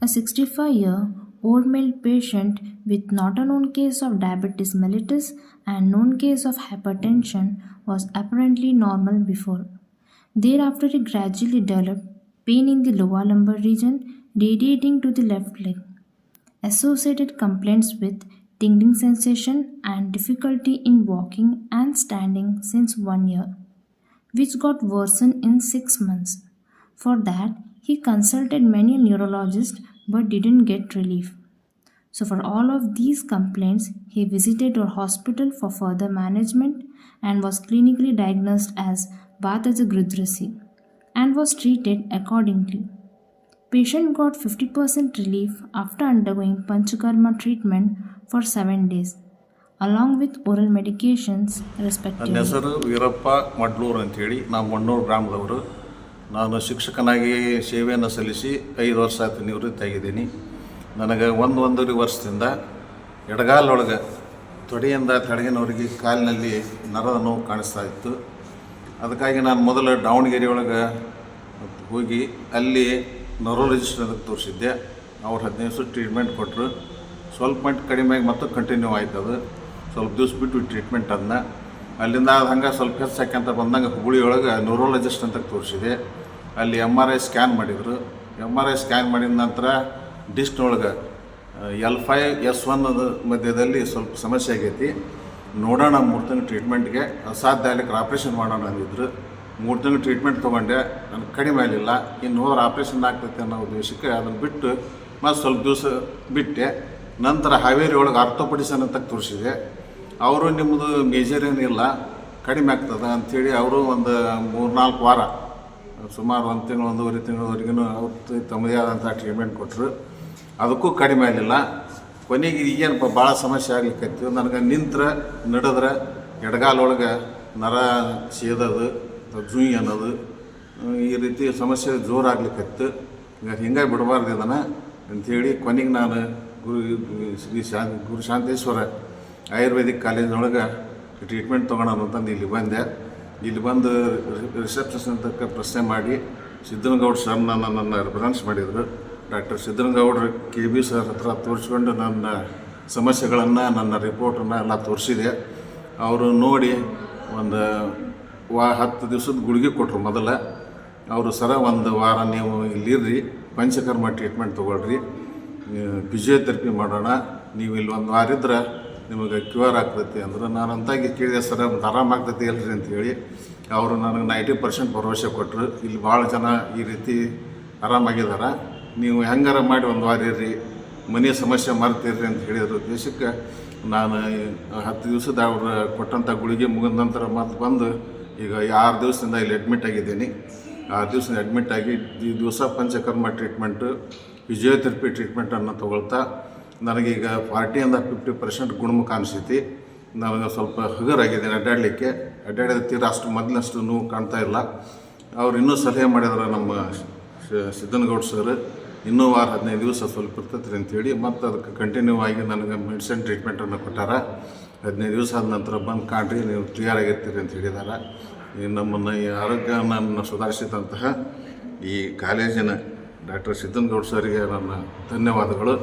A 65-year-old male patient with not a known case of diabetes mellitus and known case of hypertension was apparently normal before. Thereafter, he gradually developed pain in the lower lumbar region radiating to the left leg, associated complaints with tingling sensation and difficulty in walking and standing since 1 year, which got worsened in 6 months. For that, he consulted many neurologists but didn't get relief. So, for all of these complaints, he visited our hospital for further management and was clinically diagnosed as Vatajagrudrasi and was treated accordingly. Patient got 50% relief after undergoing Panchakarma treatment for 7 days, along with oral medications ನನ್ನ respectively. ಹೆಸರು ವೀರಪ್ಪ ಮಡ್ಲೂರು ಅಂಥೇಳಿ ನಾವು ಮಣ್ಣೂರು ಗ್ರಾಮದವರು. ನಾನು ಶಿಕ್ಷಕನಾಗಿ ಸೇವೆಯನ್ನು ಸಲ್ಲಿಸಿ 5 ವರ್ಷ ಆಯ್ತು ನಿವೃತ್ತಿ ಆಗಿದ್ದೀನಿ. ನನಗೆ ಒಂದೂವರೆ ವರ್ಷದಿಂದ ಎಡಗಾಲೊಳಗೆ ತೊಡೆಯಿಂದ ತಡಗಿನವರೆಗೆ ಕಾಲಿನಲ್ಲಿ ನರದ ನೋವು ಕಾಣಿಸ್ತಾ ಇತ್ತು. ಅದಕ್ಕಾಗಿ ನಾನು ಮೊದಲು ದಾವಣಗೆರೆ ಒಳಗೆ ಹೋಗಿ ಅಲ್ಲಿ ನ್ಯೂರೋಲಜಿಸ್ಟ್ ಅದಕ್ಕೆ ತೋರಿಸಿದ್ದೆ. ಅವ್ರು 15 ದಿವಸ ಟ್ರೀಟ್ಮೆಂಟ್ ಕೊಟ್ಟರು. ಸ್ವಲ್ಪ ಮಟ್ಟ ಕಡಿಮೆ ಆಗಿ ಮತ್ತು ಕಂಟಿನ್ಯೂ ಆಯ್ತು. ಅದು ಸ್ವಲ್ಪ ದಿವ್ಸ ಬಿಟ್ಟು ಟ್ರೀಟ್ಮೆಂಟ್ ಅದನ್ನ ಅಲ್ಲಿಂದ ಅದು ಹಂಗೆ ಸ್ವಲ್ಪ ಹೆಚ್ಚಾಕಂತ ಬಂದಂಗೆ ಹುಬ್ಬಳ್ಳಿಯೊಳಗೆ ನ್ಯೂರೋಲಜಿಸ್ಟ್ ಅಂತ ತೋರಿಸಿದೆ. ಅಲ್ಲಿ MRI ಸ್ಕ್ಯಾನ್ ಮಾಡಿದರು. MRI ಸ್ಕ್ಯಾನ್ ಮಾಡಿದ ನಂತರ ಡಿಸ್ಕ್ನೊಳಗೆ L5S1 ಮಧ್ಯದಲ್ಲಿ ಸ್ವಲ್ಪ ಸಮಸ್ಯೆ ಆಗೈತಿ, ನೋಡೋಣ 3 ತಿಂಗಳು ಟ್ರೀಟ್ಮೆಂಟ್ಗೆ, ಅಸಾಧ್ಯ ಆಗ್ಲಿಕ್ಕೆ ಆಪ್ರೇಷನ್ ಮಾಡೋಣ ಅಂದಿದ್ರು. 3 ತಿಂಗಳು ಟ್ರೀಟ್ಮೆಂಟ್ ತೊಗೊಂಡೆ, ನನಗೆ ಕಡಿಮೆ ಆಗಲಿಲ್ಲ. ಇನ್ನು ಹೋದ್ರೆ ಆಪ್ರೇಷನ್ ಆಗ್ತೈತೆ ಅನ್ನೋ ಉದ್ದೇಶಕ್ಕೆ ಅದನ್ನು ಬಿಟ್ಟು ಮತ್ತು ಸ್ವಲ್ಪ ದಿವಸ ಬಿಟ್ಟೆ. ನಂತರ ಹಾವೇರಿ ಒಳಗೆ ಆರ್ಥೋಪೆಡಿಸನ್ ಅಂತ ತೋರಿಸಿದೆ. ಅವರು ನಿಮ್ಮದು ಮೇಜರ್ ಏನಿಲ್ಲ, ಕಡಿಮೆ ಆಗ್ತದೆ ಅಂಥೇಳಿ ಅವರು ಒಂದು 3-4 ವಾರ ಸುಮಾರು 1 ತಿಂಗಳು 1.5 ತಿಂಗಳವರೆಗೂ ಅವ್ರು ತಮ್ಮದೇ ಆದಂಥ ಟ್ರೀಟ್ಮೆಂಟ್ ಕೊಟ್ಟರು. ಅದಕ್ಕೂ ಕಡಿಮೆ ಆಗಲಿಲ್ಲ. ಕೊನೆಗೆ ಈಗೇನಪ್ಪ ಭಾಳ ಸಮಸ್ಯೆ ಆಗ್ಲಿಕ್ಕೈತಿ. ನನಗೆ ನಿಂತ್ರೆ ನಡೆದ್ರೆ ಎಡಗಾಲೊಳಗೆ ನರ ಸೇದೋದು, ಜುಯ್ ಅನ್ನೋದು, ಈ ರೀತಿ ಸಮಸ್ಯೆ ಜೋರಾಗ್ಲಿಕ್ಕತ್ತು. ಹಿಂಗಾಗಿ ಬಿಡಬಾರ್ದು ಇದನ್ನು ಅಂಥೇಳಿ ಕೊನೆಗೆ ನಾನು ಗುರು ಶಾಂತೇಶ್ವರ ಆಯುರ್ವೇದಿಕ್ ಕಾಲೇಜಿನೊಳಗೆ ಟ್ರೀಟ್ಮೆಂಟ್ ತೊಗೊಳೋಣ ಅಂತಂದು ಇಲ್ಲಿ ಬಂದೆ. ಇಲ್ಲಿ ಬಂದು ರಿಸೆಪ್ಷನ್ ಅಂತ ಪ್ರಶ್ನೆ ಮಾಡಿ ಸಿದ್ದನಗೌಡ ಸರ್ ನನ್ನನ್ನು ರೆಫರೆನ್ಸ್ ಮಾಡಿದರು. ಡಾಕ್ಟರ್ ಸಿದ್ದನಗೌಡ್ರ KB ಸರ್ ಹತ್ರ ತೋರಿಸ್ಕೊಂಡು ನನ್ನ ಸಮಸ್ಯೆಗಳನ್ನು, ನನ್ನ ರಿಪೋರ್ಟನ್ನು ಎಲ್ಲ ತೋರಿಸಿದೆ. ಅವರು ನೋಡಿ ಒಂದು 10 ದಿವಸದ ಗುಳಿಗೆ ಕೊಟ್ಟರು. ಮೊದಲ ಅವರು ಸರ 1 ವಾರ ನೀವು ಇಲ್ಲಿರ್ರಿ, ಪಂಚಕರ್ಮ ಟ್ರೀಟ್ಮೆಂಟ್ ತೊಗೊಳ್ರಿ, ಫಿಸಿಯೋಥೆರಪಿ ಮಾಡೋಣ, ನೀವು ಇಲ್ಲಿ 1 ವಾರ ಇದ್ರೆ ನಿಮಗೆ ಕ್ಯೂರ್ ಆಗ್ತೈತಿ ಅಂದ್ರೆ. ನಾನು ಅಂತಾಗಿ ಕೇಳಿದೆ, ಸರ ಆರಾಮಾಗ್ತೈತಿ ಅಲ್ರಿ ಅಂಥೇಳಿ. ಅವರು ನನಗೆ 90% ಭರವಸೆ ಕೊಟ್ಟರು. ಇಲ್ಲಿ ಭಾಳ ಜನ ಈ ರೀತಿ ಆರಾಮಾಗಿದ್ದಾರೆ, ನೀವು ಹೆಂಗಾರ ಮಾಡಿ 1 ವಾರ ಇರ್ರಿ, ಮನೆ ಸಮಸ್ಯೆ ಮರ್ತಿರ್ರಿ ಅಂತ ಹೇಳಿದ್ರು. ಉದ್ದೇಶಕ್ಕೆ ನಾನು 10 ದಿವಸದ ಅವ್ರು ಕೊಟ್ಟಂಥ ಗುಳಿಗೆ ಮುಗಿದ ನಂತರ ಮತ್ತೆ ಬಂದು ಈಗ 6 ದಿವಸದಿಂದ ಇಲ್ಲಿ ಅಡ್ಮಿಟ್ ಆಗಿದ್ದೀನಿ. 6 ದಿವಸ ಅಡ್ಮಿಟ್ ಆಗಿ ಈ ದಿವಸ ಪಂಚಕರ್ಮ ಟ್ರೀಟ್ಮೆಂಟು, ಫಿಸಿಯೋಥೆರಪಿ ಟ್ರೀಟ್ಮೆಂಟನ್ನು ತೊಗೊಳ್ತಾ ನನಗೀಗ 40-50% ಗುಣಮುಖ ಅನಿಸೈತಿ. ನನಗೆ ಸ್ವಲ್ಪ ಹಗುರಾಗಿದ್ದೀನಿ, ಅಡ್ಡಾಡಿದ ತೀರ ಅಷ್ಟು ಮೊದಲಷ್ಟು ನೋವು ಕಾಣ್ತಾ ಇಲ್ಲ. ಅವ್ರು ಇನ್ನೂ ಸಲಹೆ ಮಾಡಿದ್ರೆ ನಮ್ಮ ಸಿದ್ದನಗೌಡ ಸರ್, ಇನ್ನೂ ವಾರ 15 ದಿವಸ ಸ್ವಲ್ಪ ಇರ್ತೈತ್ರಿ ಅಂಥೇಳಿ ಮತ್ತು ಅದಕ್ಕೆ ಕಂಟಿನ್ಯೂ ಆಗಿ ನನಗೆ ಮೆಡಿಸಿನ್ ಟ್ರೀಟ್ಮೆಂಟನ್ನು ಕೊಟ್ಟಾರ. 15 ದಿವಸ ಆದ ನಂತರ ಬಂದು ಕಾಣ್ರಿ, ನೀವು ಕ್ಲಿಯರ್ ಆಗಿರ್ತೀರಿ ಅಂತ ಹೇಳಿದ್ದಾರೆ. ನಮ್ಮನ್ನು ಈ ಆರೋಗ್ಯವನ್ನು ಸುಧಾರಿಸಿದಂತಹ ಈ ಕಾಲೇಜಿನ ಡಾಕ್ಟರ್ ಸಿದ್ದನಗೌಡ ಸರ್ಗೆ ನನ್ನ ಧನ್ಯವಾದಗಳು.